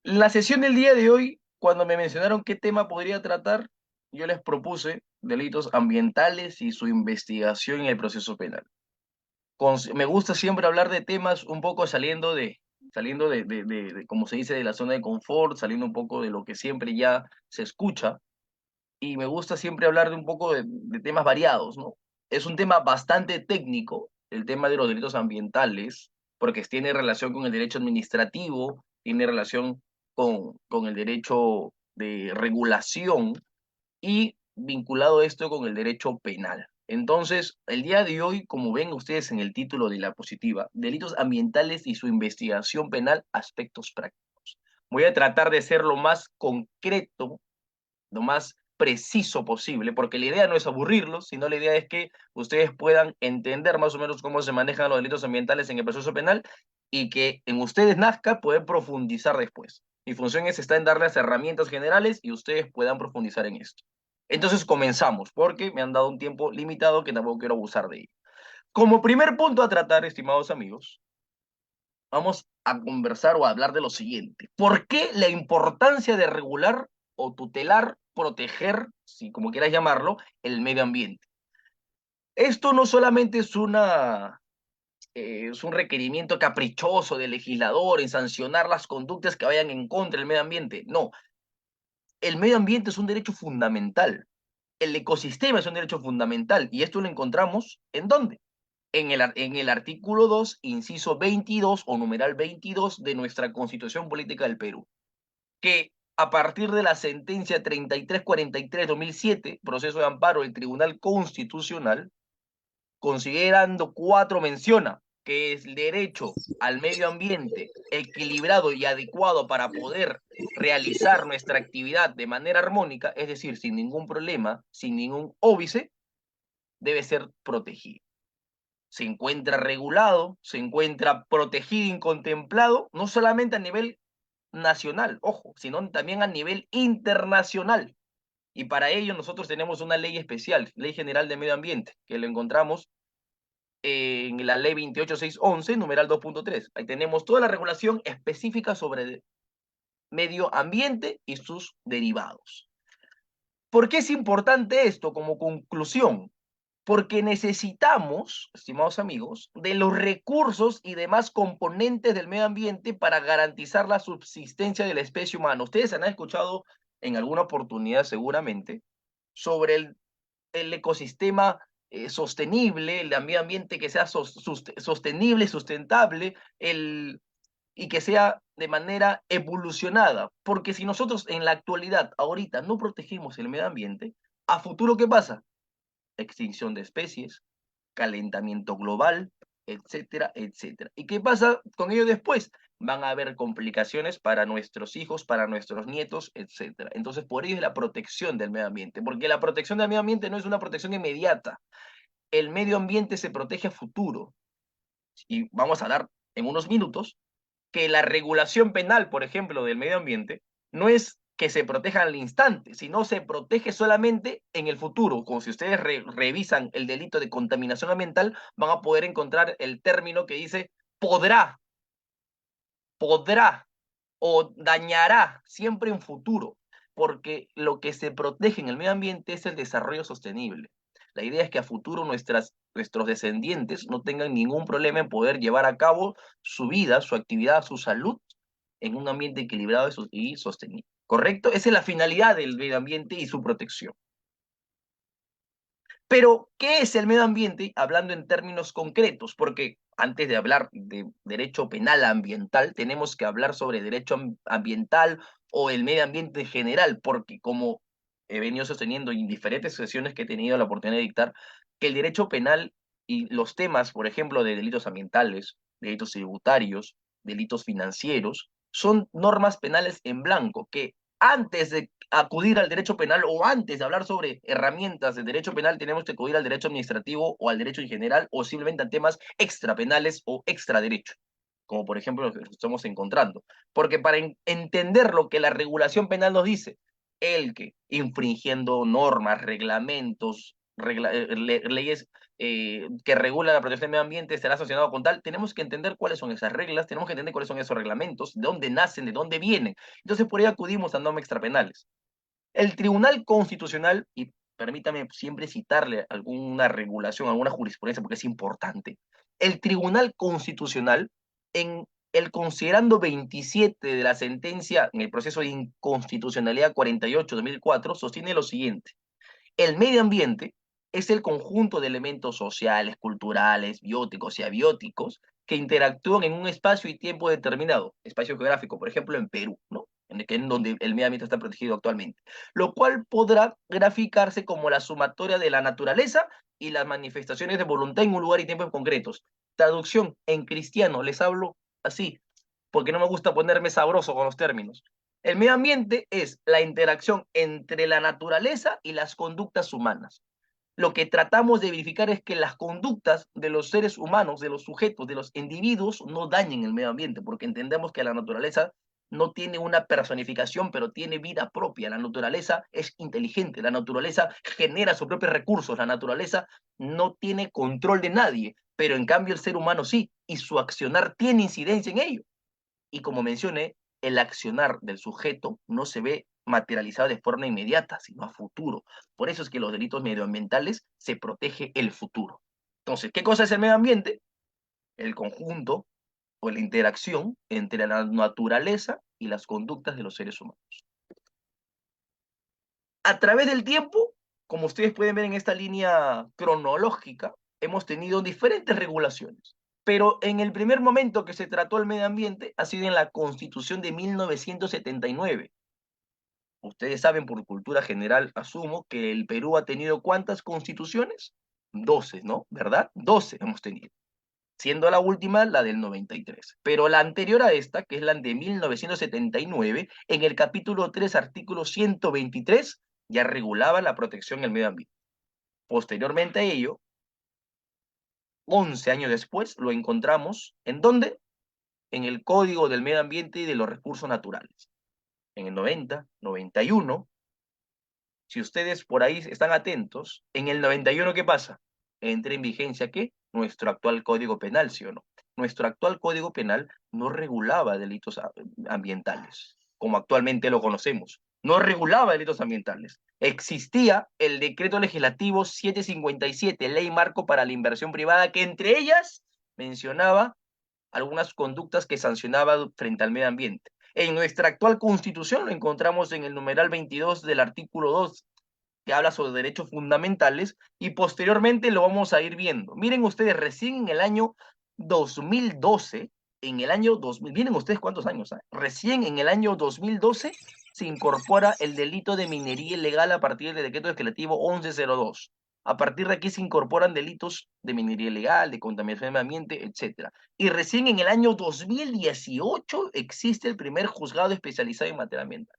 La sesión del día de hoy, cuando me mencionaron qué tema podría tratar, yo les propuse delitos ambientales y su investigación en el proceso penal. Me gusta siempre hablar de temas un poco saliendo de, como se dice, de la zona de confort, saliendo un poco de lo que siempre ya se escucha, y me gusta siempre hablar de un poco de temas variados, ¿no? Es un tema bastante técnico, el tema de los delitos ambientales, porque tiene relación con el derecho administrativo, tiene relación con el derecho de regulación y vinculado esto con el derecho penal. Entonces, el día de hoy, como ven ustedes en el título de la positiva, delitos ambientales y su investigación penal, aspectos prácticos. Voy a tratar de ser lo más concreto, lo más preciso posible, porque la idea no es aburrirlos, sino la idea es que ustedes puedan entender más o menos cómo se manejan los delitos ambientales en el proceso penal y que en ustedes nazca poder profundizar después. Mi función está en darles herramientas generales y ustedes puedan profundizar en esto. Entonces comenzamos, porque me han dado un tiempo limitado que tampoco quiero abusar de ello. Como primer punto a tratar, estimados amigos, vamos a conversar o a hablar de lo siguiente. ¿Por qué la importancia de regular o tutelar, proteger, si como quieras llamarlo, el medio ambiente? Esto no solamente es un requerimiento caprichoso del legislador en sancionar las conductas que vayan en contra del medio ambiente. No, el medio ambiente es un derecho fundamental. El ecosistema es un derecho fundamental. ¿Y esto lo encontramos en dónde? En el artículo 2, inciso 22 o numeral 22 de nuestra Constitución Política del Perú, que a partir de la sentencia 3343-2007, proceso de amparo del Tribunal Constitucional, considerando 4, menciona que es el derecho al medio ambiente equilibrado y adecuado para poder realizar nuestra actividad de manera armónica, es decir, sin ningún problema, sin ningún óbice, debe ser protegido. Se encuentra regulado, se encuentra protegido y contemplado, no solamente a nivel nacional, ojo, sino también a nivel internacional. Y para ello nosotros tenemos una ley especial, Ley General de Medio Ambiente, que lo encontramos en la ley 28611, numeral 2.3. Ahí tenemos toda la regulación específica sobre medio ambiente y sus derivados. ¿Por qué es importante esto como conclusión? Porque necesitamos, estimados amigos, de los recursos y demás componentes del medio ambiente para garantizar la subsistencia de la especie humana. Ustedes han escuchado en alguna oportunidad seguramente sobre el ecosistema sostenible, el medio ambiente que sea sostenible, sustentable, y que sea de manera evolucionada. Porque si nosotros en la actualidad, ahorita, no protegemos el medio ambiente, a futuro, ¿qué pasa? Extinción de especies, calentamiento global, etcétera, etcétera. ¿Y qué pasa con ello después? Van a haber complicaciones para nuestros hijos, para nuestros nietos, etcétera. Entonces, por ello es la protección del medio ambiente, porque la protección del medio ambiente no es una protección inmediata. El medio ambiente se protege a futuro. Y vamos a dar en unos minutos que la regulación penal, por ejemplo, del medio ambiente, no es que se proteja al instante, sino se protege solamente en el futuro. Como si ustedes revisan el delito de contaminación ambiental, van a poder encontrar el término que dice podrá, podrá o dañará siempre en futuro, porque lo que se protege en el medio ambiente es el desarrollo sostenible. La idea es que a futuro nuestros descendientes no tengan ningún problema en poder llevar a cabo su vida, su actividad, su salud en un ambiente equilibrado y sostenible. ¿Correcto? Esa es la finalidad del medio ambiente y su protección. Pero, ¿qué es el medio ambiente? Hablando en términos concretos, porque antes de hablar de derecho penal ambiental, tenemos que hablar sobre derecho ambiental o el medio ambiente en general, porque como he venido sosteniendo en diferentes sesiones que he tenido la oportunidad de dictar, que el derecho penal y los temas, por ejemplo, de delitos ambientales, delitos tributarios, delitos financieros, son normas penales en blanco que antes de acudir al derecho penal o antes de hablar sobre herramientas de derecho penal, tenemos que acudir al derecho administrativo o al derecho en general o simplemente a temas extrapenales o extraderecho, como por ejemplo lo que estamos encontrando. Porque para entender lo que la regulación penal nos dice, el que infringiendo normas, reglamentos, leyes que regula la protección del medio ambiente estará sancionado con tal. Tenemos que entender cuáles son esas reglas, tenemos que entender cuáles son esos reglamentos, de dónde nacen, de dónde vienen. Entonces, por ahí acudimos a normas extrapenales. El Tribunal Constitucional, y permítame siempre citarle alguna regulación, alguna jurisprudencia, porque es importante. El Tribunal Constitucional, en el considerando 27 de la sentencia en el proceso de inconstitucionalidad 48-2004, sostiene lo siguiente: el medio ambiente es el conjunto de elementos sociales, culturales, bióticos y abióticos que interactúan en un espacio y tiempo determinado, espacio geográfico, por ejemplo, en Perú, ¿no? En donde el medio ambiente está protegido actualmente, lo cual podrá graficarse como la sumatoria de la naturaleza y las manifestaciones de voluntad en un lugar y tiempo concretos. Traducción en cristiano, les hablo así, porque no me gusta ponerme sabroso con los términos. El medio ambiente es la interacción entre la naturaleza y las conductas humanas. Lo que tratamos de verificar es que las conductas de los seres humanos, de los sujetos, de los individuos, no dañen el medio ambiente, porque entendemos que la naturaleza no tiene una personificación, pero tiene vida propia. La naturaleza es inteligente, la naturaleza genera sus propios recursos, la naturaleza no tiene control de nadie, pero en cambio el ser humano sí, y su accionar tiene incidencia en ello. Y como mencioné, el accionar del sujeto no se ve materializado de forma inmediata, sino a futuro. Por eso es que los delitos medioambientales se protege el futuro. Entonces, ¿qué cosa es el medio ambiente? El conjunto o la interacción entre la naturaleza y las conductas de los seres humanos. A través del tiempo, como ustedes pueden ver en esta línea cronológica, hemos tenido diferentes regulaciones. Pero en el primer momento que se trató el medio ambiente ha sido en la Constitución de 1979. Ustedes saben por cultura general, asumo, que el Perú ha tenido ¿cuántas constituciones? 12, ¿no? ¿Verdad? 12 hemos tenido, siendo la última la del 93. Pero la anterior a esta, que es la de 1979, en el capítulo 3, artículo 123, ya regulaba la protección del medio ambiente. Posteriormente a ello, 11 años después, lo encontramos, ¿en dónde? En el Código del Medio Ambiente y de los Recursos Naturales. En el 90, 91, si ustedes por ahí están atentos, en el 91, ¿qué pasa? Entra en vigencia, ¿qué? Nuestro actual Código Penal, ¿sí o no? Nuestro actual Código Penal no regulaba delitos ambientales, como actualmente lo conocemos. No regulaba delitos ambientales. Existía el Decreto Legislativo 757, Ley Marco para la Inversión Privada, que entre ellas mencionaba algunas conductas que sancionaba frente al medio ambiente. En nuestra actual Constitución lo encontramos en el numeral 22 del artículo 2, que habla sobre derechos fundamentales, y posteriormente lo vamos a ir viendo. Miren ustedes, recién en el año 2012, en el año 2000, miren ustedes cuántos años, recién en el año 2012 se incorpora el delito de minería ilegal a partir del decreto legislativo 1102. A partir de aquí se incorporan delitos de minería ilegal, de contaminación del medio ambiente, etc. Y recién en el año 2018 existe el primer juzgado especializado en materia ambiental.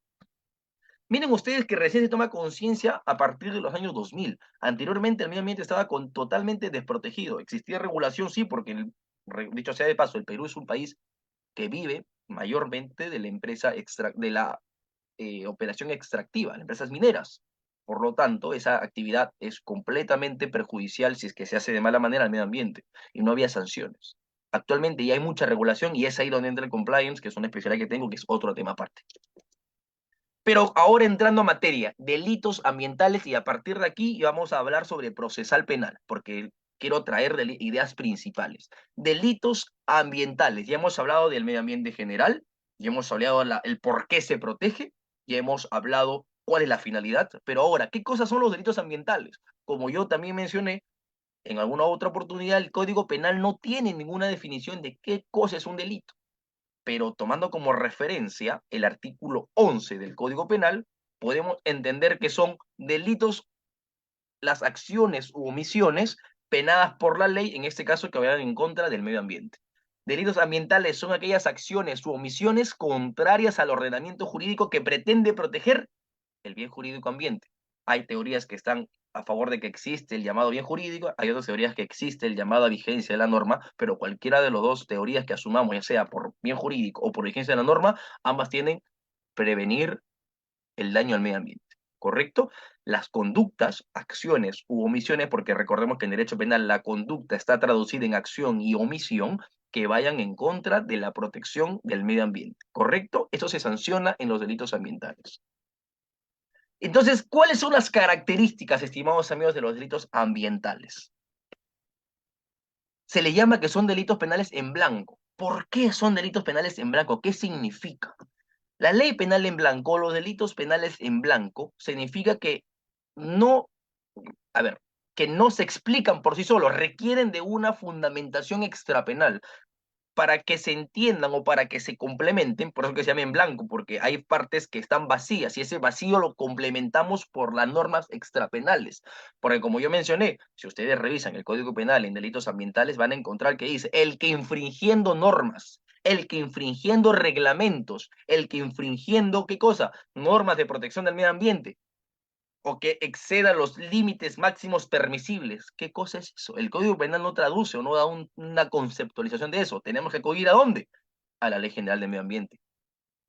Miren ustedes que recién se toma conciencia a partir de los años 2000. Anteriormente el medio ambiente estaba totalmente desprotegido. Existía regulación, sí, porque, dicho sea de paso, el Perú es un país que vive mayormente de la empresa de la operación extractiva, las empresas mineras. Por lo tanto, esa actividad es completamente perjudicial si es que se hace de mala manera al medio ambiente y no había sanciones. Actualmente ya hay mucha regulación y es ahí donde entra el compliance, que es una especialidad que tengo, que es otro tema aparte. Pero ahora entrando a materia, delitos ambientales, y a partir de aquí vamos a hablar sobre procesal penal, porque quiero traer ideas principales. Delitos ambientales, ya hemos hablado del medio ambiente general, ya hemos hablado el por qué se protege, ya hemos hablado cuál es la finalidad, pero ahora, ¿qué cosas son los delitos ambientales? Como yo también mencioné en alguna otra oportunidad, el Código Penal no tiene ninguna definición de qué cosa es un delito, pero tomando como referencia el artículo 11 del Código Penal, podemos entender que son delitos las acciones u omisiones penadas por la ley, en este caso que vayan en contra del medio ambiente. Delitos ambientales son aquellas acciones u omisiones contrarias al ordenamiento jurídico que pretende proteger el bien jurídico ambiente. Hay teorías que están a favor de que existe el llamado bien jurídico, hay otras teorías que existe el llamado vigencia de la norma, pero cualquiera de las dos teorías que asumamos, ya sea por bien jurídico o por vigencia de la norma, ambas tienen prevenir el daño al medio ambiente. ¿correcto? Las conductas, acciones u omisiones, porque recordemos que en derecho penal la conducta está traducida en acción y omisión, que vayan en contra de la protección del medio ambiente, ¿correcto? Eso se sanciona en los delitos ambientales. Entonces, ¿cuáles son las características, estimados amigos, de los delitos ambientales? Se le llama que son delitos penales en blanco. ¿Por qué son delitos penales en blanco? ¿Qué significa? La ley penal en blanco, los delitos penales en blanco, significa que no, a ver, que no se explican por sí solos, requieren de una fundamentación extrapenal para que se entiendan o para que se complementen, por eso que se llama en blanco, porque hay partes que están vacías y ese vacío lo complementamos por las normas extrapenales. Porque como yo mencioné, si ustedes revisan el Código Penal en delitos ambientales van a encontrar que dice el que infringiendo normas, el que infringiendo reglamentos, el que infringiendo, ¿qué cosa? Normas de protección del medio ambiente, o que exceda los límites máximos permisibles. ¿Qué cosa es eso? El Código Penal no traduce o no da una conceptualización de eso. Tenemos que acudir ¿a dónde? A la Ley General de Medio Ambiente.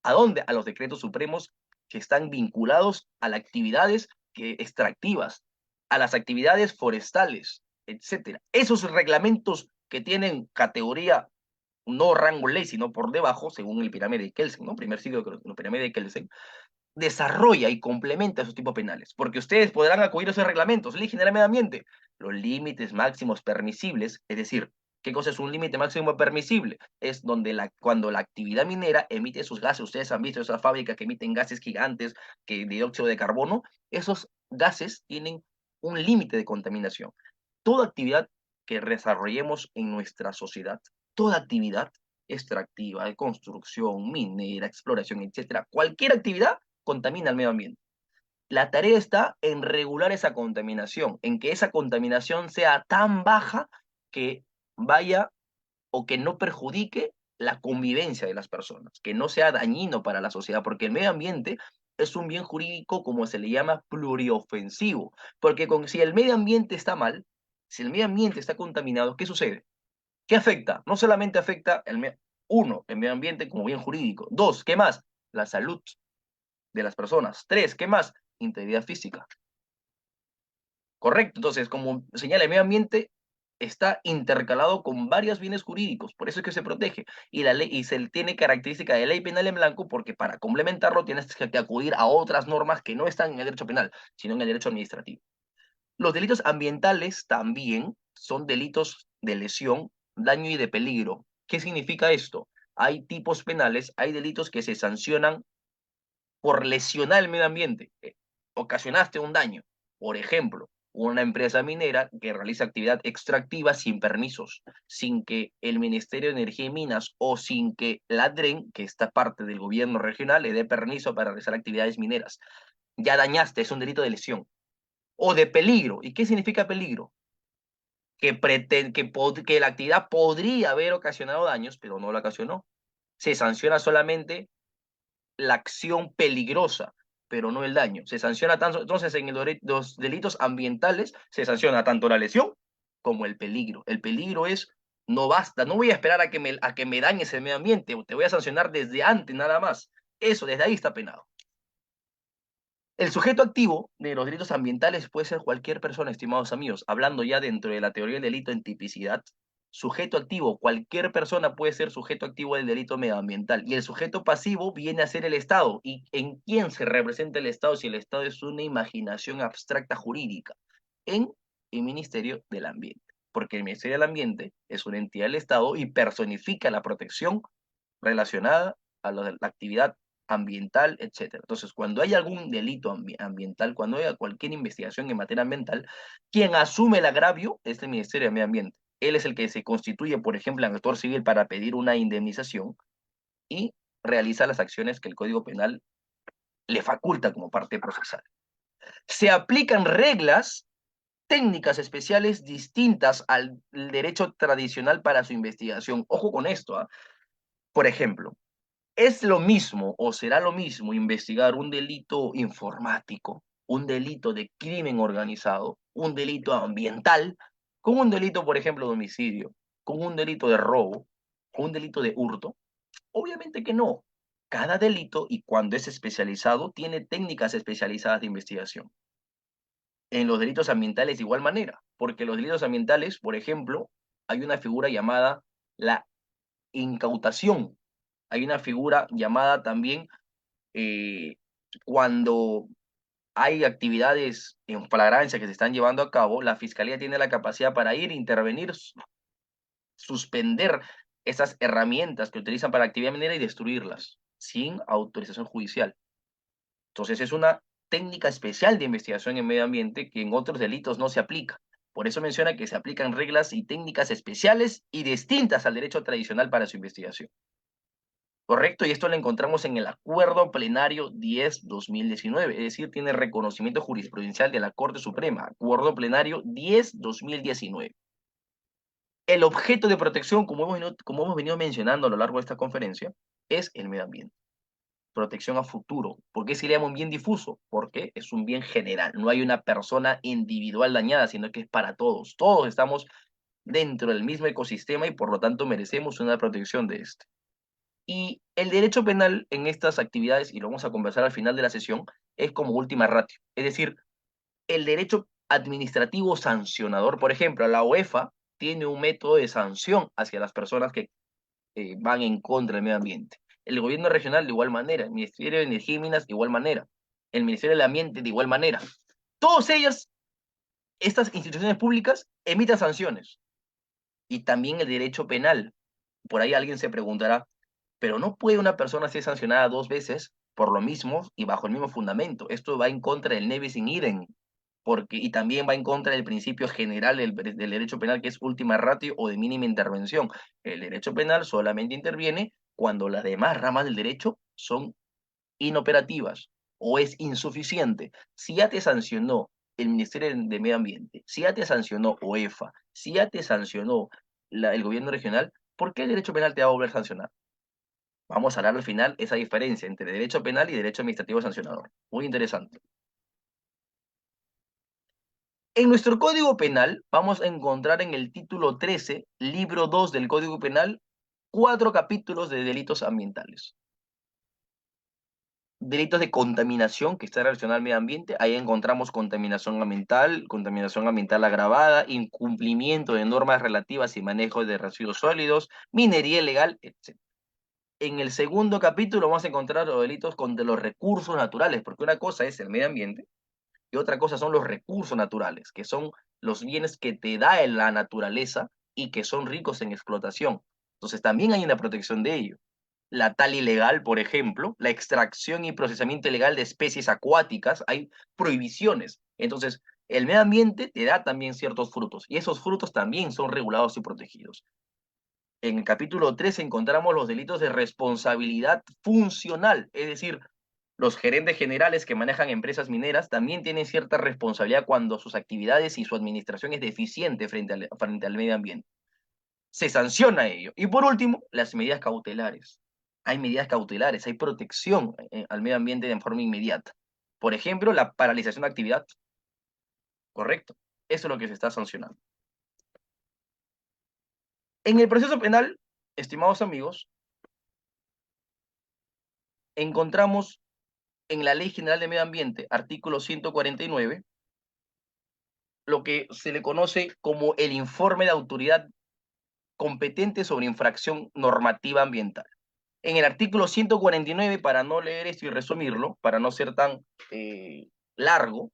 ¿A dónde? A los decretos supremos que están vinculados a las actividades extractivas, a las actividades forestales, etcétera. Esos reglamentos que tienen categoría no rango ley, sino por debajo, según el pirámide de Kelsen, ¿no? Primer siglo de la pirámide de Kelsen, desarrolla y complementa esos tipos penales, porque ustedes podrán acudir a esos reglamentos, Ley General de Medio Ambiente, los límites máximos permisibles, es decir, ¿qué cosa es un límite máximo permisible? Es donde cuando la actividad minera emite sus gases, ustedes han visto esas fábricas que emiten gases gigantes, que dióxido de carbono, esos gases tienen un límite de contaminación. Toda actividad que desarrollemos en nuestra sociedad, toda actividad extractiva, de construcción, minera, exploración, etcétera, cualquier actividad contamina el medio ambiente. La tarea está en regular esa contaminación, en que esa contaminación sea tan baja que vaya o que no perjudique la convivencia de las personas, que no sea dañino para la sociedad, porque el medio ambiente es un bien jurídico, como se le llama, pluriofensivo, porque si el medio ambiente está mal, si el medio ambiente está contaminado, ¿qué sucede? ¿Qué afecta? No solamente afecta uno, el medio ambiente como bien jurídico. Dos, ¿qué más? La salud de las personas. Tres, ¿qué más? Integridad física. Correcto. Entonces, como señala el medio ambiente, está intercalado con varios bienes jurídicos, por eso es que se protege. Y la ley, y se tiene característica de ley penal en blanco, porque para complementarlo tienes que acudir a otras normas que no están en el derecho penal, sino en el derecho administrativo. Los delitos ambientales también son delitos de lesión, daño y de peligro. ¿Qué significa esto? Hay tipos penales, hay delitos que se sancionan por lesionar el medio ambiente. Ocasionaste un daño. Por ejemplo, una empresa minera que realiza actividad extractiva sin permisos, sin que el Ministerio de Energía y Minas o sin que la DREN, que está parte del gobierno regional, le dé permiso para realizar actividades mineras. Ya dañaste, es un delito de lesión. O de peligro. ¿Y qué significa peligro? Que la actividad podría haber ocasionado daños, pero no la ocasionó. Se sanciona solamente la acción peligrosa, pero no el daño. Se sanciona tanto, entonces en los delitos ambientales se sanciona tanto la lesión como el peligro. El peligro es, no basta, no voy a esperar a que me dañes el medio ambiente, te voy a sancionar desde antes nada más. Eso, desde ahí está penado. El sujeto activo de los delitos ambientales puede ser cualquier persona, estimados amigos, hablando ya dentro de la teoría del delito en tipicidad. Sujeto activo, cualquier persona puede ser sujeto activo del delito medioambiental. Y el sujeto pasivo viene a ser el Estado. ¿Y en quién se representa el Estado si el Estado es una imaginación abstracta jurídica? En el Ministerio del Ambiente. Porque el Ministerio del Ambiente es una entidad del Estado y personifica la protección relacionada a la actividad ambiental, etcétera. Entonces, cuando hay algún delito ambiental, cuando haya cualquier investigación en materia ambiental, quien asume el agravio es el Ministerio de Medio Ambiente. Él es el que se constituye, por ejemplo, en actor civil para pedir una indemnización y realiza las acciones que el Código Penal le faculta como parte procesal. Se aplican reglas técnicas especiales distintas al derecho tradicional para su investigación. Ojo con esto, ¿eh? Por ejemplo, ¿es lo mismo o será lo mismo investigar un delito informático, un delito de crimen organizado, un delito ambiental, con un delito, por ejemplo, de homicidio, con un delito de robo, con un delito de hurto? Obviamente que no. Cada delito, y cuando es especializado, tiene técnicas especializadas de investigación. En los delitos ambientales de igual manera, porque los delitos ambientales, por ejemplo, hay una figura llamada la incautación. Hay una figura llamada también eh, cuando hay actividades en flagrancia que se están llevando a cabo, la fiscalía tiene la capacidad para ir, intervenir, suspender esas herramientas que utilizan para actividad minera y destruirlas sin autorización judicial. Entonces es una técnica especial de investigación en medio ambiente que en otros delitos no se aplica. Por eso menciona que se aplican reglas y técnicas especiales y distintas al derecho tradicional para su investigación. ¿Correcto? Y esto lo encontramos en el Acuerdo Plenario 10-2019, es decir, tiene reconocimiento jurisprudencial de la Corte Suprema, Acuerdo Plenario 10-2019. El objeto de protección, como hemos venido mencionando a lo largo de esta conferencia, es el medio ambiente. Protección a futuro. ¿Por qué se le llama un bien difuso? Porque es un bien general. No hay una persona individual dañada, sino que es para todos. Todos estamos dentro del mismo ecosistema y por lo tanto merecemos una protección de este. Y el derecho penal en estas actividades, y lo vamos a conversar al final de la sesión, es como última ratio. Es decir, el derecho administrativo sancionador, por ejemplo, la UEFA tiene un método de sanción hacia las personas que van en contra del medio ambiente. El gobierno regional de igual manera, el Ministerio de Energía y Minas de igual manera, el Ministerio del Ambiente de igual manera. Todas ellas, estas instituciones públicas, emiten sanciones. Y también el derecho penal. Por ahí alguien se preguntará, pero no puede una persona ser sancionada 2 veces por lo mismo y bajo el mismo fundamento. Esto va en contra del nebis in idem, porque, y también va en contra del principio general del derecho penal, que es última ratio o de mínima intervención. El derecho penal solamente interviene cuando las demás ramas del derecho son inoperativas o es insuficiente. Si ya te sancionó el Ministerio de Medio Ambiente, si ya te sancionó OEFA, si ya te sancionó el gobierno regional, ¿por qué el derecho penal te va a volver a sancionar? Vamos a hablar al final esa diferencia entre derecho penal y derecho administrativo sancionador. Muy interesante. En nuestro Código Penal vamos a encontrar en el título 13, libro 2 del Código Penal, 4 capítulos de delitos ambientales. Delitos de contaminación que está relacionado al medio ambiente, ahí encontramos contaminación ambiental agravada, incumplimiento de normas relativas y manejo de residuos sólidos, minería ilegal, etc. En el segundo capítulo vamos a encontrar los delitos contra los recursos naturales, porque una cosa es el medio ambiente y otra cosa son los recursos naturales, que son los bienes que te da la naturaleza y que son ricos en explotación. Entonces también hay una protección de ello. La tala ilegal, por ejemplo, la extracción y procesamiento ilegal de especies acuáticas, hay prohibiciones. Entonces, el medio ambiente te da también ciertos frutos y esos frutos también son regulados y protegidos. En el capítulo 3 encontramos los delitos de responsabilidad funcional, es decir, los gerentes generales que manejan empresas mineras también tienen cierta responsabilidad cuando sus actividades y su administración es deficiente frente al medio ambiente. Se sanciona ello. Y por último, las medidas cautelares. Hay medidas cautelares, hay protección al medio ambiente de forma inmediata. Por ejemplo, la paralización de actividad. Correcto. Eso es lo que se está sancionando. En el proceso penal, estimados amigos, encontramos en la Ley General de Medio Ambiente, artículo 149, lo que se le conoce como el informe de autoridad competente sobre infracción normativa ambiental. En el artículo 149, para no leer esto y resumirlo, para no ser tan largo,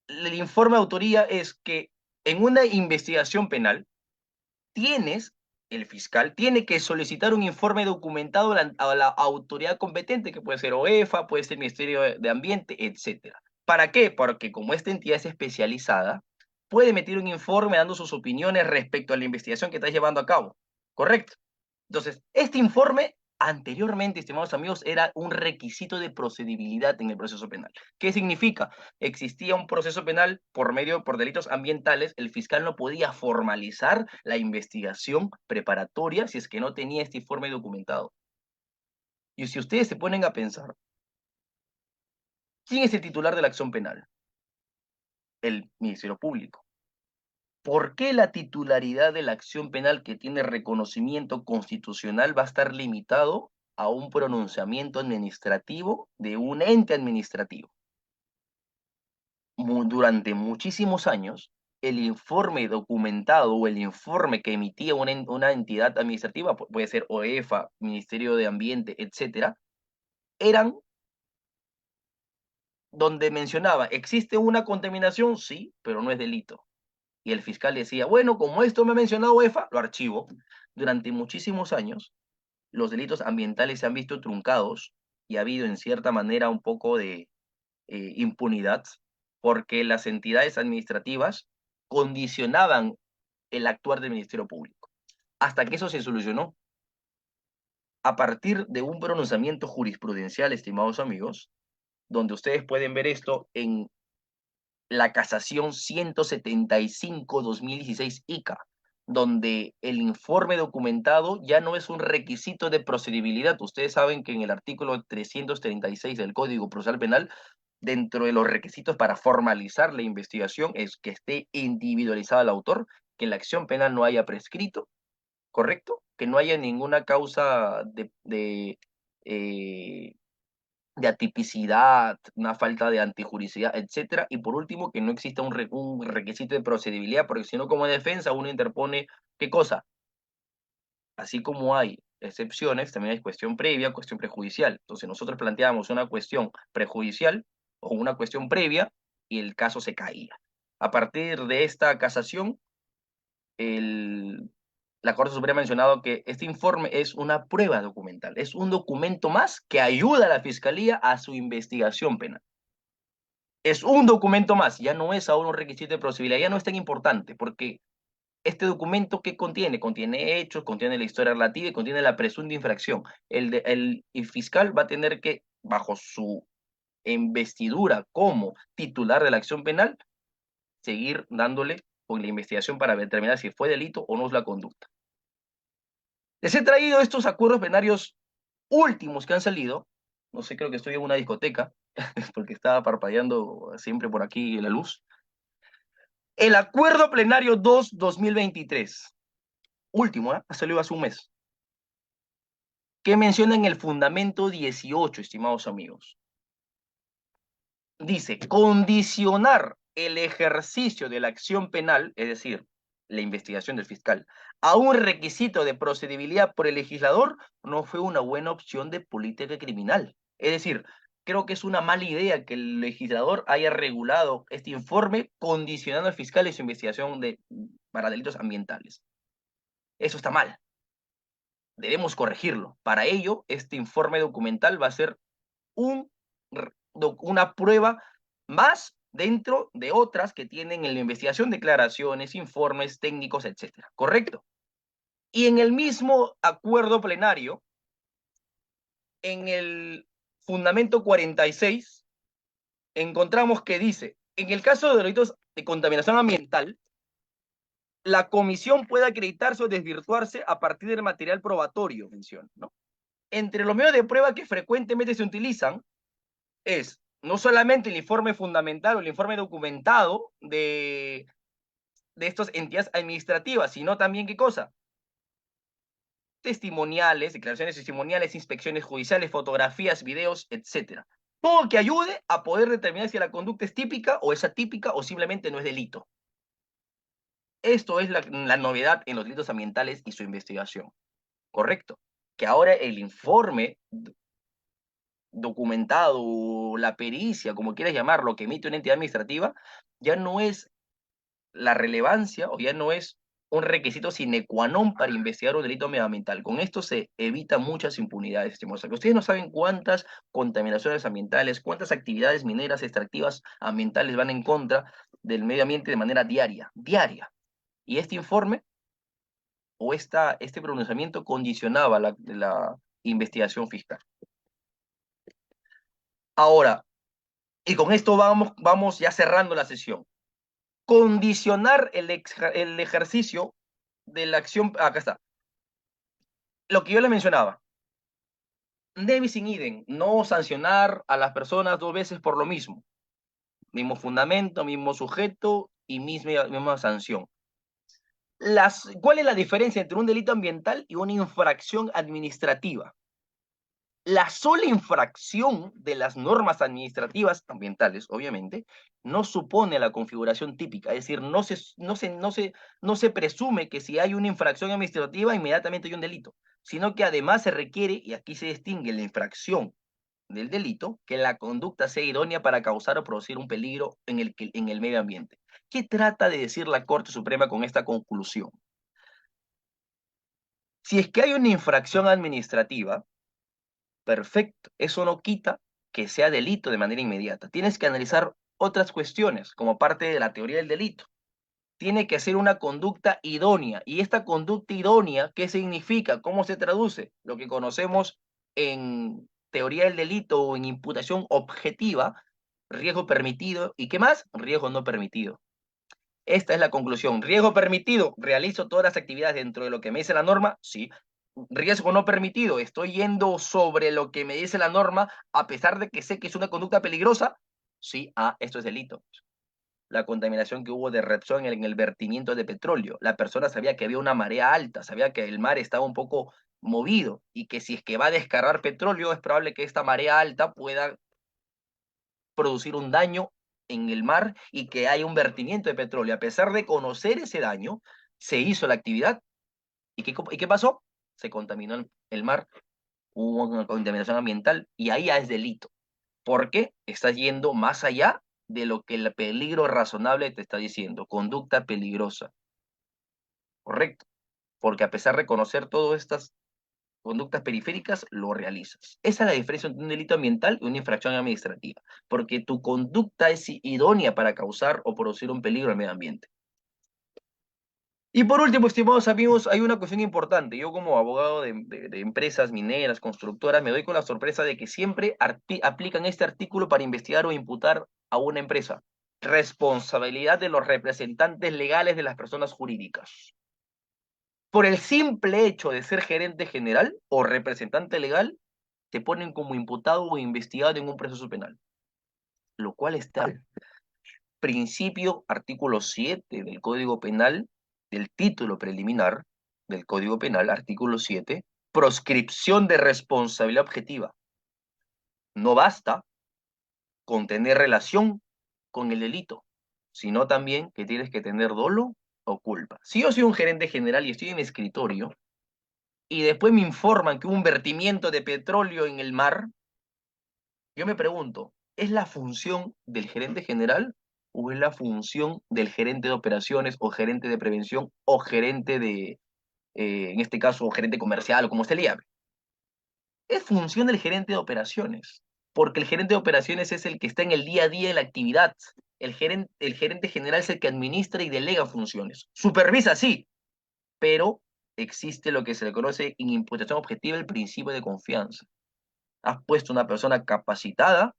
el informe de autoría es que en una investigación penal el fiscal tiene que solicitar un informe documentado a la autoridad competente, que puede ser OEFA, puede ser el Ministerio de Ambiente, etcétera. ¿Para qué? Porque como esta entidad es especializada, puede emitir un informe dando sus opiniones respecto a la investigación que está llevando a cabo. ¿Correcto? Entonces, este informe anteriormente, estimados amigos, era un requisito de procedibilidad en el proceso penal. ¿Qué significa? Existía un proceso penal por delitos ambientales, el fiscal no podía formalizar la investigación preparatoria si es que no tenía este informe documentado. Y si ustedes se ponen a pensar, ¿quién es el titular de la acción penal? El Ministerio Público. ¿Por qué la titularidad de la acción penal que tiene reconocimiento constitucional va a estar limitado a un pronunciamiento administrativo de un ente administrativo. Durante muchísimos años, el informe documentado o el informe que emitía una entidad administrativa, puede ser OEFA, Ministerio de Ambiente, etcétera, eran donde mencionaba, ¿existe una contaminación? Sí, pero no es delito. Y el fiscal decía, bueno, como esto me ha mencionado OEFA, lo archivo. Durante muchísimos años, los delitos ambientales se han visto truncados y ha habido en cierta manera un poco de impunidad, porque las entidades administrativas condicionaban el actuar del Ministerio Público. Hasta que eso se solucionó. A partir de un pronunciamiento jurisprudencial, estimados amigos, donde ustedes pueden ver esto en la casación 175-2016 ICA, donde el informe documentado ya no es un requisito de procedibilidad. Ustedes saben que en el artículo 336 del Código Procesal Penal, dentro de los requisitos para formalizar la investigación es que esté individualizado el autor, que la acción penal no haya prescrito, ¿correcto? Que no haya ninguna causa de atipicidad, una falta de antijuricidad, etcétera. Y por último, que no exista un requisito de procedibilidad, porque si no, como defensa, uno interpone, ¿qué cosa? Así como hay excepciones, también hay cuestión previa, cuestión prejudicial. Entonces, nosotros planteamos una cuestión prejudicial o una cuestión previa y el caso se caía. A partir de esta casación, el, la Corte Suprema ha mencionado que este informe es una prueba documental, es un documento más que ayuda a la Fiscalía a su investigación penal. Es un documento más, ya no es ahora un requisito de procedibilidad, ya no es tan importante, porque este documento, ¿qué contiene? Contiene hechos, contiene la historia relativa y contiene la presunta infracción. El fiscal va a tener que, bajo su investidura como titular de la acción penal, seguir dándole con la investigación para determinar si fue delito o no es la conducta. Les he traído estos acuerdos penarios últimos que han salido. No sé, creo que estoy en una discoteca, porque estaba parpadeando siempre por aquí la luz. El acuerdo plenario 2-2023, último, ha salido hace un mes, que menciona en el fundamento 18, estimados amigos. Dice, condicionar el ejercicio de la acción penal, es decir, la investigación del fiscal, a un requisito de procedibilidad por el legislador no fue una buena opción de política criminal. Es decir, creo que es una mala idea que el legislador haya regulado este informe condicionando al fiscal en su investigación para delitos ambientales. Eso está mal. Debemos corregirlo. Para ello, este informe documental va a ser una prueba más dentro de otras que tienen en la investigación declaraciones, informes técnicos, etcétera. ¿Correcto? Y en el mismo acuerdo plenario, en el fundamento 46, encontramos que dice, en el caso de delitos de contaminación ambiental, la comisión puede acreditarse o desvirtuarse a partir del material probatorio, menciona, ¿no? Entre los medios de prueba que frecuentemente se utilizan es no solamente el informe fundamental o el informe documentado de estas entidades administrativas, sino también, ¿qué cosa? Testimoniales, declaraciones testimoniales, inspecciones judiciales, fotografías, videos, etcétera. Todo que ayude a poder determinar si la conducta es típica o es atípica o simplemente no es delito. Esto es la novedad en los delitos ambientales y su investigación. ¿Correcto? Que ahora el informe documentado, la pericia, como quieras llamarlo, que emite una entidad administrativa, ya no es la relevancia o ya no es un requisito sine qua non para investigar un delito medioambiental. Con esto se evita muchas impunidades, estimados. Ustedes no saben cuántas contaminaciones ambientales, cuántas actividades mineras extractivas ambientales van en contra del medio ambiente de manera diaria, diaria. Y este informe o este pronunciamiento condicionaba la investigación fiscal. Ahora, y con esto vamos ya cerrando la sesión. Condicionar el ejercicio de la acción, acá está, lo que yo le mencionaba, Nevis in idem, no sancionar a las personas dos veces por lo mismo, mismo fundamento, mismo sujeto y misma sanción. ¿Cuál es la diferencia entre un delito ambiental y una infracción administrativa? La sola infracción de las normas administrativas, ambientales, obviamente, no supone la configuración típica, es decir, no se presume que si hay una infracción administrativa, inmediatamente hay un delito, sino que además se requiere, y aquí se distingue la infracción del delito, que la conducta sea idónea para causar o producir un peligro en el medio ambiente. ¿Qué trata de decir la Corte Suprema con esta conclusión? Si es que hay una infracción administrativa, perfecto, eso no quita que sea delito de manera inmediata. Tienes que analizar otras cuestiones como parte de la teoría del delito. Tiene que ser una conducta idónea. ¿Y esta conducta idónea qué significa? ¿Cómo se traduce? Lo que conocemos en teoría del delito o en imputación objetiva, riesgo permitido. ¿Y qué más? Riesgo no permitido. Esta es la conclusión. Riesgo permitido, realizo todas las actividades dentro de lo que me dice la norma, sí. Riesgo no permitido, estoy yendo sobre lo que me dice la norma, a pesar de que sé que es una conducta peligrosa, sí, esto es delito. La contaminación que hubo de Repsol en el vertimiento de petróleo. La persona sabía que había una marea alta, sabía que el mar estaba un poco movido y que si es que va a descargar petróleo, es probable que esta marea alta pueda producir un daño en el mar y que haya un vertimiento de petróleo. A pesar de conocer ese daño, se hizo la actividad. ¿Y qué pasó? Se contaminó el mar, hubo una contaminación ambiental y ahí ya es delito. Porque estás yendo más allá de lo que el peligro razonable te está diciendo. Conducta peligrosa. Correcto. Porque a pesar de conocer todas estas conductas periféricas, lo realizas. Esa es la diferencia entre un delito ambiental y una infracción administrativa, porque tu conducta es idónea para causar o producir un peligro al medio ambiente. Y por último, estimados amigos, hay una cuestión importante. Yo como abogado de empresas mineras, constructoras, me doy con la sorpresa de que siempre aplican este artículo para investigar o imputar a una empresa. Responsabilidad de los representantes legales de las personas jurídicas. Por el simple hecho de ser gerente general o representante legal, te ponen como imputado o investigado en un proceso penal, lo cual está principio artículo 7 del Código Penal, del título preliminar del Código Penal, artículo 7, proscripción de responsabilidad objetiva. No basta con tener relación con el delito, sino también que tienes que tener dolo o culpa. Si yo soy un gerente general y estoy en mi escritorio, y después me informan que hubo un vertimiento de petróleo en el mar, yo me pregunto, ¿es la función del gerente general o es la función del gerente de operaciones o gerente de prevención o gerente de, en este caso, gerente comercial o como usted le llame? Es función del gerente de operaciones, porque el gerente de operaciones es el que está en el día a día de la actividad. El gerente general es el que administra y delega funciones. Supervisa, sí, pero existe lo que se le conoce en imputación objetiva el principio de confianza. Has puesto una persona capacitada,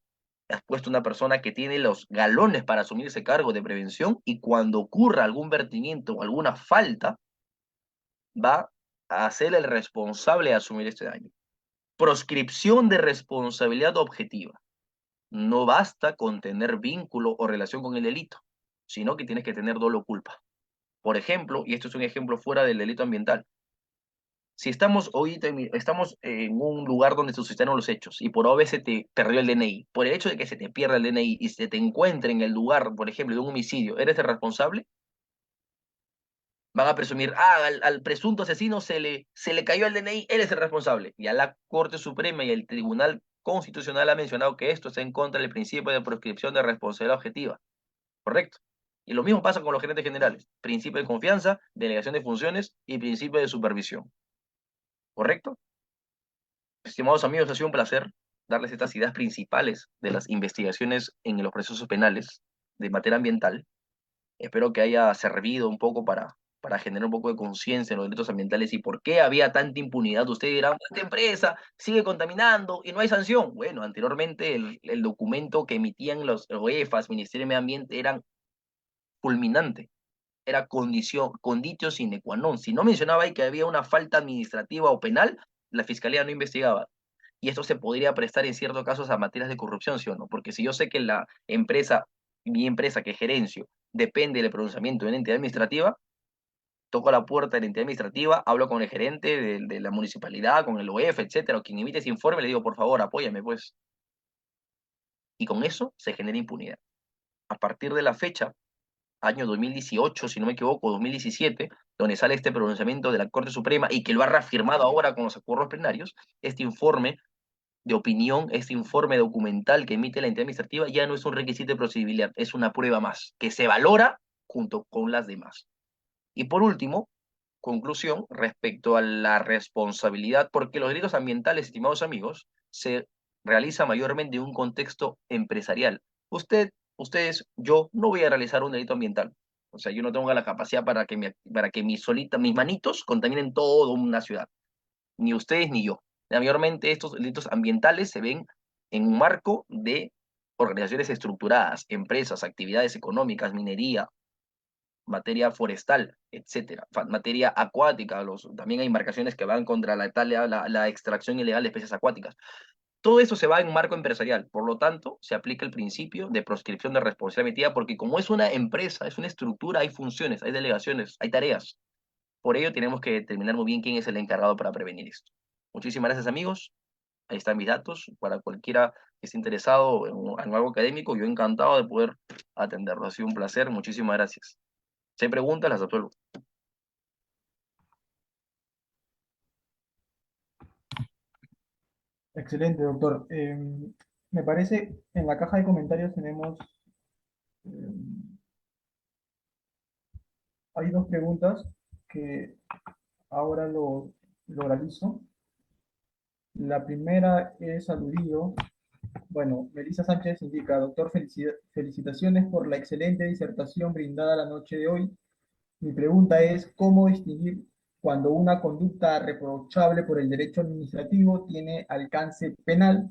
has puesto una persona que tiene los galones para asumir ese cargo de prevención y cuando ocurra algún vertimiento o alguna falta, va a ser el responsable de asumir este daño. Proscripción de responsabilidad objetiva. No basta con tener vínculo o relación con el delito, sino que tienes que tener dolo o culpa. Por ejemplo, y esto es un ejemplo fuera del delito ambiental, si estamos hoy estamos en un lugar donde se suscitaron los hechos y por OB se te perdió el DNI, por el hecho de que se te pierda el DNI y se te encuentre en el lugar, por ejemplo, de un homicidio, ¿eres el responsable? Van a presumir, al presunto asesino se le cayó el DNI, eres el responsable. Ya la Corte Suprema y el Tribunal Constitucional ha mencionado que esto está en contra del principio de proscripción de responsabilidad objetiva, ¿correcto? Y lo mismo pasa con los gerentes generales, principio de confianza, delegación de funciones y principio de supervisión, ¿correcto? Estimados amigos, ha sido un placer darles estas ideas principales de las investigaciones en los procesos penales de materia ambiental. Espero que haya servido un poco para generar un poco de conciencia en los delitos ambientales y por qué había tanta impunidad. Ustedes dirán, esta empresa sigue contaminando y no hay sanción. Bueno, anteriormente el documento que emitían los OEFAS, Ministerio de Medio Ambiente, eran fulminante. Era conditio sine qua non. Si no mencionaba ahí que había una falta administrativa o penal, la fiscalía no investigaba. Y esto se podría prestar en ciertos casos a materias de corrupción, ¿sí o no? Porque si yo sé que la empresa, mi empresa que gerencio, depende del pronunciamiento de una entidad administrativa, toco la puerta de la entidad administrativa, hablo con el gerente de la municipalidad, con el OEF, etcétera, o quien emite ese informe, le digo, por favor, apóyame, pues. Y con eso se genera impunidad. A partir de la fecha, año 2018, si no me equivoco, 2017, donde sale este pronunciamiento de la Corte Suprema y que lo ha reafirmado ahora con los acuerdos plenarios, este informe de opinión, este informe documental que emite la entidad administrativa ya no es un requisito de procedibilidad, es una prueba más, que se valora junto con las demás. Y por último, conclusión respecto a la responsabilidad, porque los delitos ambientales, estimados amigos, se realizan mayormente en un contexto empresarial. Ustedes, yo no voy a realizar un delito ambiental. O sea, yo no tengo la capacidad para que mis manitos contaminen toda una ciudad. Ni ustedes ni yo. Mayormente estos delitos ambientales se ven en un marco de organizaciones estructuradas, empresas, actividades económicas, minería, materia forestal, etcétera, materia acuática, también hay embarcaciones que van contra la extracción ilegal de especies acuáticas. Todo eso se va en un marco empresarial, por lo tanto, se aplica el principio de proscripción de responsabilidad emitida, porque como es una empresa, es una estructura, hay funciones, hay delegaciones, hay tareas. Por ello, tenemos que determinar muy bien quién es el encargado para prevenir esto. Muchísimas gracias, amigos. Ahí están mis datos. Para cualquiera que esté interesado en algo académico, yo encantado de poder atenderlo. Ha sido un placer. Muchísimas gracias. Si hay preguntas, las resuelvo. Excelente, doctor. Me parece, en la caja de comentarios tenemos, eh, hay dos preguntas que ahora lo realizo. La primera es aludido, bueno, Melissa Sánchez indica, doctor, felicitaciones por la excelente disertación brindada la noche de hoy. Mi pregunta es, ¿cómo distinguir cuando una conducta reprochable por el derecho administrativo tiene alcance penal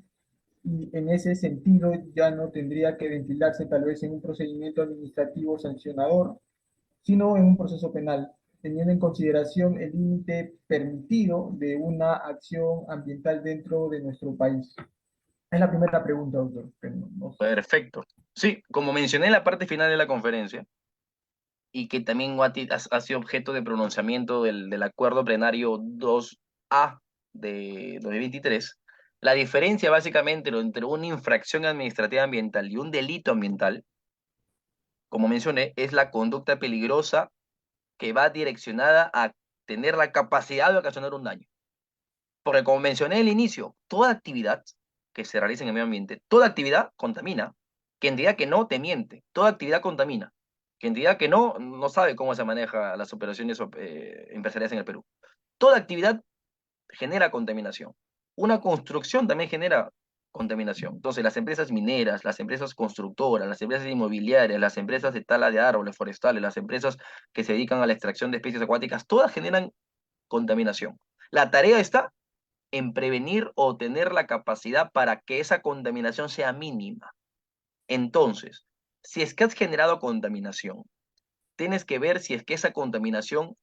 y en ese sentido ya no tendría que ventilarse tal vez en un procedimiento administrativo sancionador, sino en un proceso penal, teniendo en consideración el límite permitido de una acción ambiental dentro de nuestro país? Es la primera pregunta, doctor. Perfecto. Sí, como mencioné en la parte final de la conferencia, y que también ha sido objeto de pronunciamiento del acuerdo plenario 2A de 2023, la diferencia básicamente entre una infracción administrativa ambiental y un delito ambiental, como mencioné, es la conducta peligrosa que va direccionada a tener la capacidad de ocasionar un daño. Porque como mencioné al inicio, toda actividad que se realiza en el medio ambiente, toda actividad contamina. Quien diga que no, te miente. Toda actividad contamina. Quien diga que no, no sabe cómo se maneja las operaciones empresariales en el Perú. Toda actividad genera contaminación. Una construcción también genera contaminación. Entonces, las empresas mineras, las empresas constructoras, las empresas inmobiliarias, las empresas de tala de árboles forestales, las empresas que se dedican a la extracción de especies acuáticas, todas generan contaminación. La tarea está en prevenir o tener la capacidad para que esa contaminación sea mínima. Entonces, si es que has generado contaminación, tienes que ver si es que esa contaminación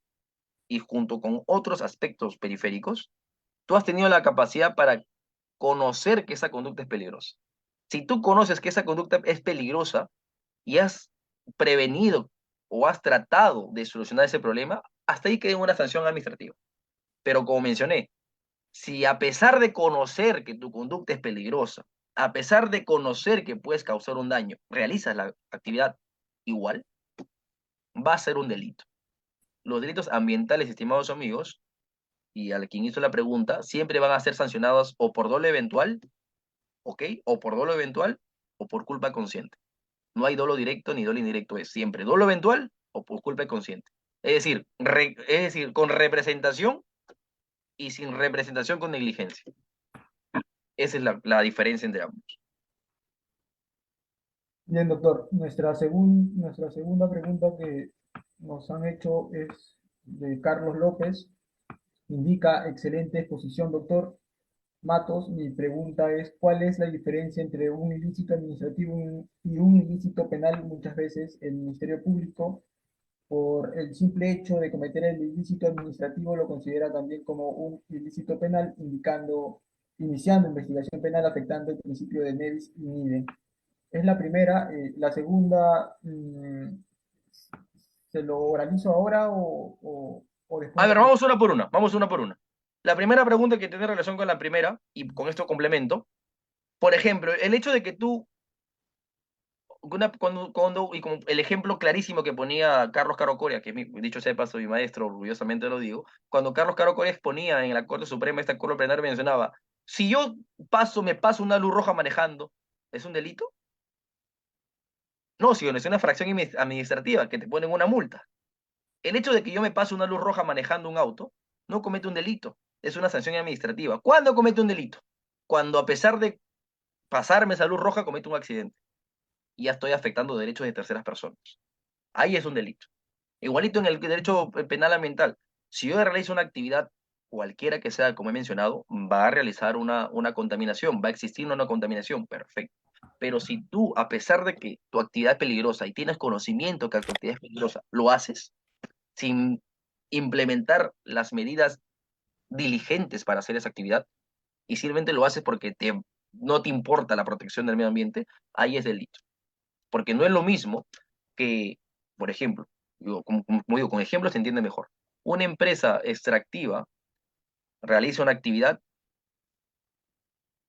y junto con otros aspectos periféricos, tú has tenido la capacidad para conocer que esa conducta es peligrosa. Si tú conoces que esa conducta es peligrosa y has prevenido o has tratado de solucionar ese problema, hasta ahí queda una sanción administrativa. Pero como mencioné, si a pesar de conocer que tu conducta es peligrosa, a pesar de conocer que puedes causar un daño, realizas la actividad igual, va a ser un delito. Los delitos ambientales, estimados amigos, y al quien hizo la pregunta, siempre van a ser sancionados o por dolo eventual, ¿ok? O por dolo eventual o por culpa consciente. No hay dolo directo ni dolo indirecto, es siempre dolo eventual o por culpa consciente. Es decir, con representación y sin representación con negligencia. Esa es la diferencia entre ambos. Bien, doctor. Nuestra segunda pregunta que nos han hecho es de Carlos López. Indica excelente exposición, doctor. Matos, mi pregunta es, ¿cuál es la diferencia entre un ilícito administrativo y un ilícito penal? Muchas veces el Ministerio Público, por el simple hecho de cometer el ilícito administrativo, lo considera también como un ilícito penal, iniciando investigación penal afectando el principio de Nevis in idem. Es la primera. La segunda, ¿Se lo oralizo ahora o A después ver, de... vamos una por una, vamos una por una. La primera pregunta que tiene relación con la primera, y con esto complemento, por ejemplo, el hecho de que tú, y como el ejemplo clarísimo que ponía Carlos Caro Coria, que dicho sea de paso mi maestro, orgullosamente lo digo, cuando Carlos Caro Coria exponía en la Corte Suprema esta Corte Plenaria mencionaba, si yo me paso una luz roja manejando, ¿es un delito? No, si no es una fracción administrativa que te ponen una multa. El hecho de que yo me pase una luz roja manejando un auto no comete un delito, es una sanción administrativa. ¿Cuándo comete un delito? Cuando a pesar de pasarme esa luz roja comete un accidente y ya estoy afectando derechos de terceras personas. Ahí es un delito. Igualito en el derecho penal ambiental. Si yo realizo una actividad, cualquiera que sea, como he mencionado, va a realizar una contaminación, va a existir una contaminación, perfecto. Pero si tú, a pesar de que tu actividad es peligrosa y tienes conocimiento que tu actividad es peligrosa, lo haces sin implementar las medidas diligentes para hacer esa actividad y simplemente lo haces porque no te importa la protección del medio ambiente, ahí es delito. Porque no es lo mismo que, por ejemplo, como digo, con ejemplos se entiende mejor. Una empresa extractiva realiza una actividad.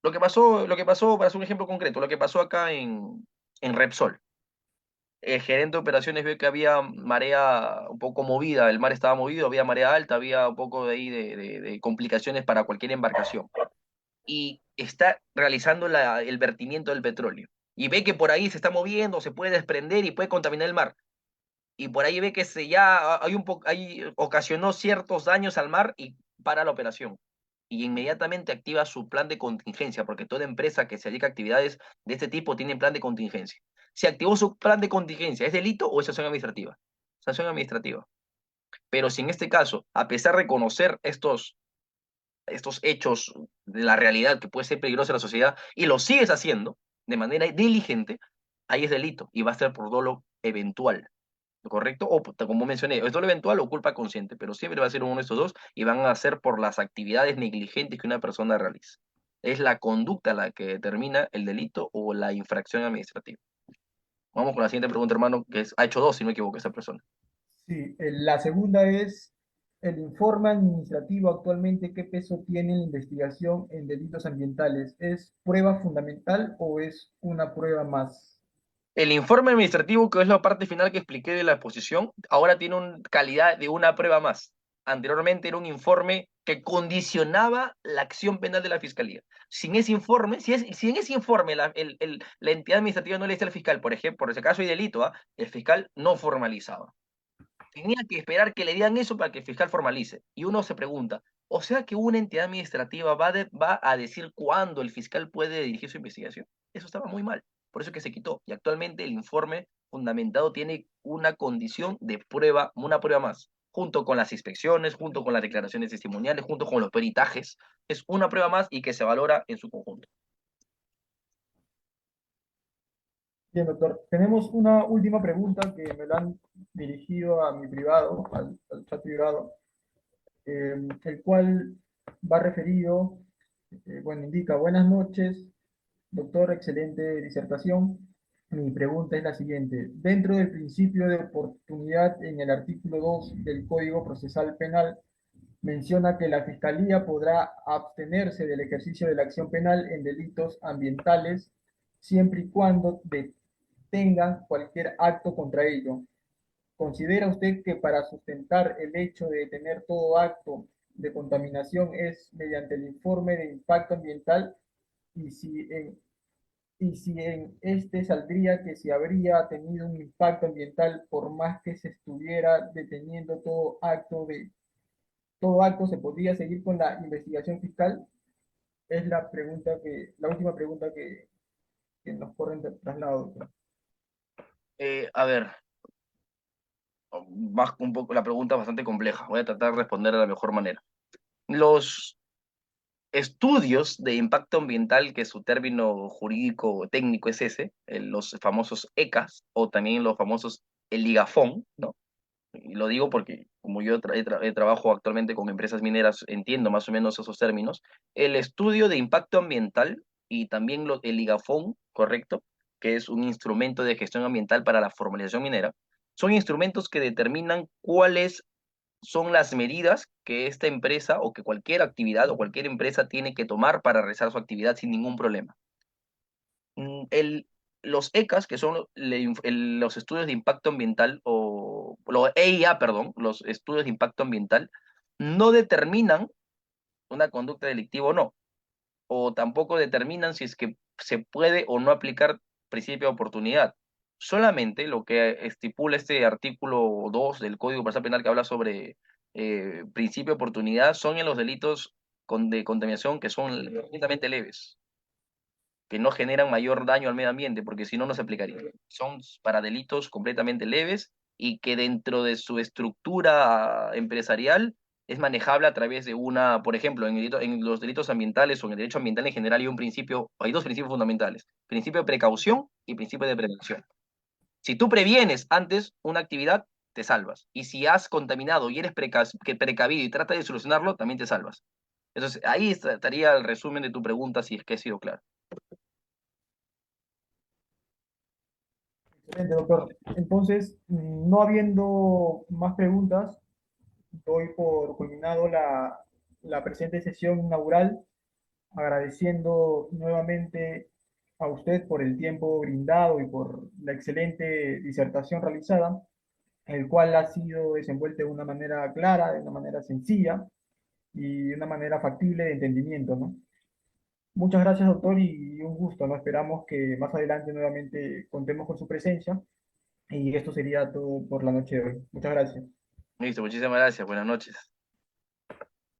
Lo que pasó, para hacer un ejemplo concreto, lo que pasó acá en Repsol. El gerente de operaciones vio que había marea un poco movida, el mar estaba movido, había marea alta, había un poco de ahí de complicaciones para cualquier embarcación. Y está realizando el vertimiento del petróleo. Y ve que por ahí se está moviendo, se puede desprender y puede contaminar el mar. Y por ahí ve que ahí ocasionó ciertos daños al mar y para la operación. Y inmediatamente activa su plan de contingencia, porque toda empresa que se dedica a actividades de este tipo tiene plan de contingencia. Si activó su plan de contingencia, ¿es delito o es sanción administrativa? Sanción administrativa. Pero si en este caso, a pesar de conocer estos hechos de la realidad que puede ser peligrosa en la sociedad y lo sigues haciendo de manera diligente, ahí es delito y va a ser por dolo eventual. ¿Correcto? O como mencioné, es dolo eventual o culpa consciente, pero siempre va a ser uno de estos dos y van a ser por las actividades negligentes que una persona realiza. Es la conducta la que determina el delito o la infracción administrativa. Vamos con la siguiente pregunta, hermano, ha hecho dos, si no me equivoco, esa persona. Sí, la segunda es, ¿el informe administrativo actualmente qué peso tiene en la investigación en delitos ambientales? ¿Es prueba fundamental o es una prueba más? El informe administrativo, que es la parte final que expliqué de la exposición, ahora tiene una calidad de una prueba más. Anteriormente era un informe que condicionaba la acción penal de la fiscalía. Sin ese informe, si en ese informe la entidad administrativa no le dice al fiscal, por ejemplo, por ese caso hay delito, ¿ah? El fiscal no formalizaba. Tenía que esperar que le digan eso para que el fiscal formalice. Y uno se pregunta, o sea que una entidad administrativa va a decir cuándo el fiscal puede dirigir su investigación. Eso estaba muy mal. Por eso es que se quitó. Y actualmente el informe fundamentado tiene una condición de prueba, una prueba más. Junto con las inspecciones, junto con las declaraciones testimoniales, junto con los peritajes. Es una prueba más y que se valora en su conjunto. Bien, doctor. Tenemos una última pregunta que me la han dirigido a mi privado, al chat privado, el cual va referido, bueno, indica, buenas noches, doctor, excelente disertación. Mi pregunta es la siguiente. Dentro del principio de oportunidad en el artículo 2 del Código Procesal Penal, menciona que la Fiscalía podrá abstenerse del ejercicio de la acción penal en delitos ambientales siempre y cuando detenga cualquier acto contra ello. ¿Considera usted que para sustentar el hecho de detener todo acto de contaminación es mediante el informe de impacto ambiental y si en este saldría que si habría tenido un impacto ambiental por más que se estuviera deteniendo todo acto se podría seguir con la investigación fiscal? Es la última pregunta que nos corre en traslado. A ver, más un poco, la pregunta es bastante compleja. Voy a tratar de responder de la mejor manera. Los estudios de impacto ambiental, que su término jurídico técnico es ese, los famosos ECAS o también los famosos el IGAFON, ¿no? Y lo digo porque como yo trabajo actualmente con empresas mineras, entiendo más o menos esos términos. El estudio de impacto ambiental y también el IGAFON, correcto, que es un instrumento de gestión ambiental para la formalización minera, Son instrumentos que determinan cuáles son las medidas que esta empresa o que cualquier actividad o cualquier empresa tiene que tomar para realizar su actividad sin ningún problema. Mm, El, los ECAs, que son los estudios de impacto ambiental, o los EIA, perdón, los estudios de impacto ambiental, no determinan una conducta delictiva o no, o tampoco determinan si es que se puede o no aplicar principio de oportunidad. Solamente lo que estipula este artículo 2 del Código Procesal Penal que habla sobre principio de oportunidad son en los delitos de contaminación que son completamente leves, que no generan mayor daño al medio ambiente, porque si no, no se aplicaría. Son para delitos completamente leves y que dentro de su estructura empresarial es manejable a través de una, por ejemplo, en los delitos ambientales o en el derecho ambiental en general hay dos principios fundamentales, principio de precaución y principio de prevención. Si tú previenes antes una actividad, te salvas. Y si has contaminado y eres precavido y tratas de solucionarlo, también te salvas. Entonces, ahí estaría el resumen de tu pregunta, si es que he sido claro. Excelente, doctor. Entonces, no habiendo más preguntas, doy por culminado la presente sesión inaugural, agradeciendo nuevamente a usted por el tiempo brindado y por la excelente disertación realizada, el cual ha sido desenvuelto de una manera clara, de una manera sencilla y de una manera factible de entendimiento, ¿no? Muchas gracias, doctor, y un gusto, ¿no? Esperamos que más adelante nuevamente contemos con su presencia y esto sería todo por la noche de hoy. Muchas gracias. Listo, muchísimas gracias. Buenas noches.